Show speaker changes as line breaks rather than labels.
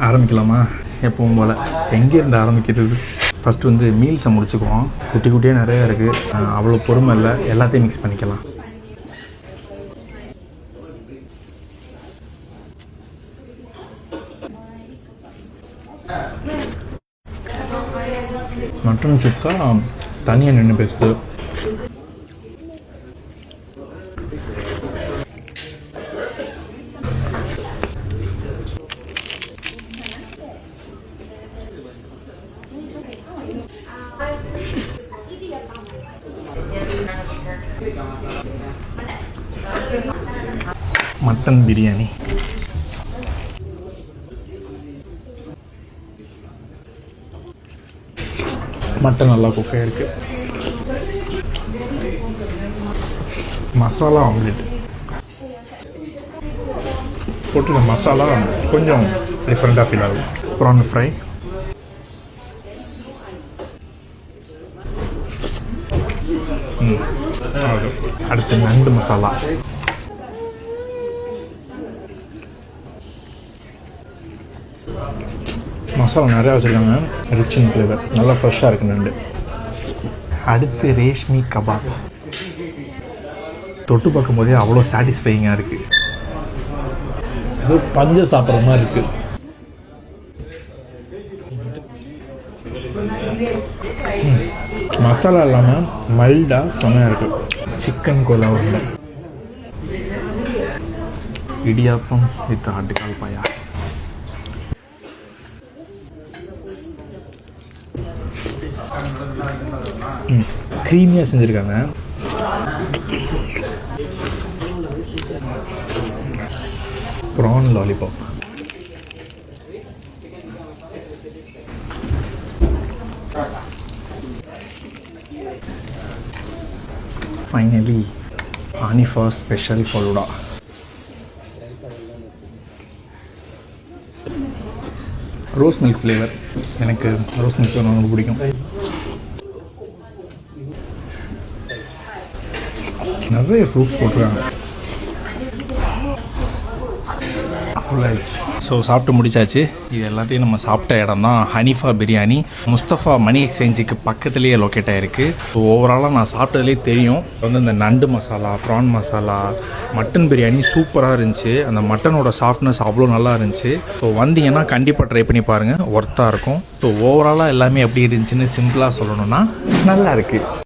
ஆரம்பிக்கலாமா? எப்பவும் போல் எங்கேருந்து ஆரம்பிக்கிறது? ஃபஸ்ட்டு வந்து மீல்ஸை முடிச்சுக்குவோம். குட்டி குட்டியாக நிறையா இருக்குது, அவ்வளோ பொறுமை இல்லை, எல்லாத்தையும் மிக்ஸ் பண்ணிக்கலாம். மட்டன் சுக்கா தனியாக நின்று பேசுது. மட்டன் பிரியாணி மட்டன் நல்லா குக்காக இருக்குது. மசாலா ஆம்லெட் போட்டு மசாலா கொஞ்சம் டிஃப்ரெண்ட்டாக ஃபீல் ஆகும். ப்ரான் ஃப்ரை, அடுத்து நண்டு மசாலா, மசாலா நிறையா வச்சுருக்காங்க, ரிச் அண்ட் ஃப்ளேவர், நல்லா ஃப்ரெஷ்ஷாக இருக்குது நண்டு. அடுத்து ரேஷ்மி கபாப், தொட்டு பார்க்கும் போதே அவ்வளோ சாட்டிஸ்ஃபையிங்காக இருக்குது. ஏதோ பஞ்ச சாப்பிட்ற மாதிரி இருக்குது. மசாலா இல்லாமல் மைல்டாக செமையாக இருக்குது. சிக்கன் கோலா உருண்டை, இடியாப்பம் வித் ஆட்டுக்கால் பாயா, க்ரீமியாக செஞ்சுருக்காங்க. Prawn lollipop, finally Hanifa special falooda. Rose milk flavour, எனக்கு ரோஸ் மில்க் ஃப்ளேவர் ரொம்ப பிடிக்கும். நிறைய ஃப்ரூட்ஸ் போட்டிருக்காங்க. ஃபுல்லாகிடுச்சு. ஸோ சாப்பிட்டு முடிச்சாச்சு. இது எல்லாத்தையும் நம்ம சாப்பிட்ட இடம் தான் ஹனிஃபா பிரியாணி. முஸ்தஃபா மணி எக்ஸ்சேஞ்சுக்கு பக்கத்துலேயே லொக்கேட் ஆகிருக்கு. ஸோ ஓவராலாக நான் சாப்பிட்டதுலேயே தெரியும், வந்து இந்த நண்டு மசாலா, ப்ரான் மசாலா, மட்டன் பிரியாணி சூப்பராக இருந்துச்சு. அந்த மட்டனோட சாஃப்ட்னஸ் அவ்வளோ நல்லா இருந்துச்சு. ஸோ வந்தீங்கன்னா கண்டிப்பாக ட்ரை பண்ணி பாருங்கள், ஒர்த்தாக இருக்கும். ஸோ ஓவராலாக எல்லாமே எப்படி இருந்துச்சுன்னு சிம்பிளாக சொல்லணும்னா நல்லா இருக்குது.